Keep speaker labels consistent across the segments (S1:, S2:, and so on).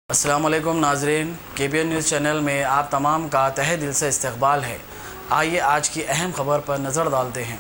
S1: अस्सलाम वालेकुम नाज़रीन, KBN न्यूज़ चैनल में आप तमाम का तहे दिल से इस्तकबाल है। आइए आज की अहम खबर पर नज़र डालते हैं।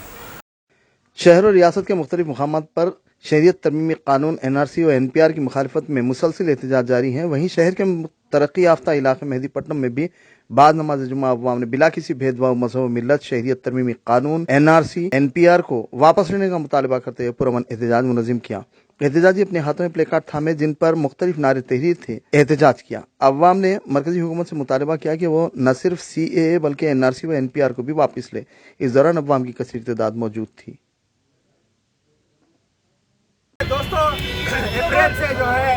S2: शहर और रियासत के मुख्तलिफ मुकामात पर शहरियत तरमीमी कानून NRC और NPR की मुखालफत में मुसलसिल एहतजाज जारी हैं। वहीं शहर के तरक्की याफ्ता इलाके मेहदीपट्टनम में भी बाद नमाज जुमा अवाम ने बिला किसी भेदभाव मजहब व मिल्लत शहरियत तरमीमी कानून NRC NPR को वापस लेने का मुतालबा करते हुए पुरअमन एहतजाज मुनज़्ज़म किया। एहतजाजी अपने हाथों में प्ले कार्ड थामे जिन पर मुख्तलिफ नारे तहरीर थे, एहतजाज किया। अवाम ने मरकजी हुकूमत से मुतालबा किया कि वो न सिर्फ CAA बल्कि NRC व NPR को भी वापस ले। इस दौरान अवाम की कसीर तादाद मौजूद थी।
S3: दोस्तों, अप्रैल से जो है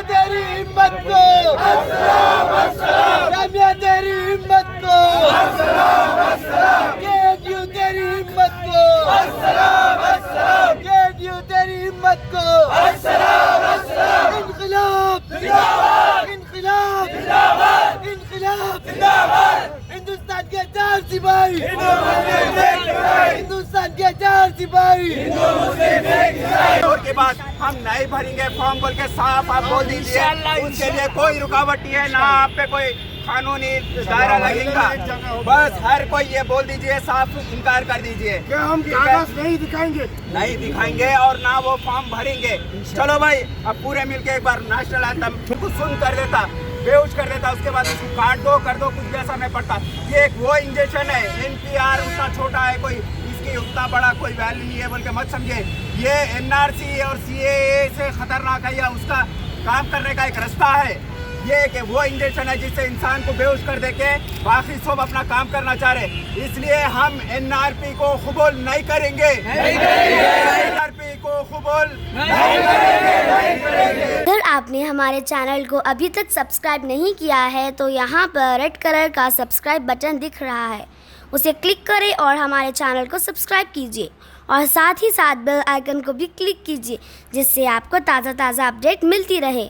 S3: तेरी हिम्मत को तेरी हिम्मत को तेरी हिम्मत को तेरी हिम्मत को इनकलाब इनकलाब इनकलाब हिंदुस्तान के चार सिपाही हिंदुस्तान के चार सिपाही के बाद हम नहीं भरेंगे फॉर्म बोल के साफ आप बोल दीजिए। उसके लिए कोई रुकावट नहीं है, ना आप पे कोई कानूनी दायरा लगेगा। बस हर कोई ये बोल दीजिए, साफ इनकार कर दीजिए कि हम कागज नहीं दिखाएंगे और ना वो फॉर्म भरेंगे। चलो भाई, अब पूरे मिलके एक बार नेशनल एंथम को सुन कर देता, बेहोश कर देता, उसके बाद उसको काट दो कर दो, कुछ जैसा नहीं पड़ता। ये एक वो इंजेक्शन है, NPR उतना छोटा है, कोई इसकी उतना बड़ा कोई वैल्यू नहीं है बोल के मत समझे। ये NRC और CAA से खतरनाक है, या उसका काम करने का एक रास्ता है। ये कि वो इंजेक्शन है जिससे इंसान को बेहोश कर दे के बाकी सब अपना काम करना चाह रहे। इसलिए हम NRP को कबूल नहीं करेंगे, NRP को कबूल नहीं करेंगे।
S4: अगर आपने हमारे चैनल को अभी तक सब्सक्राइब नहीं किया है तो यहाँ पर रेड कलर का सब्सक्राइब बटन दिख रहा है, उसे क्लिक करें और हमारे चैनल को सब्सक्राइब कीजिए और साथ ही साथ बेल आइकन को भी क्लिक कीजिए, जिससे आपको ताज़ा अपडेट मिलती रहे।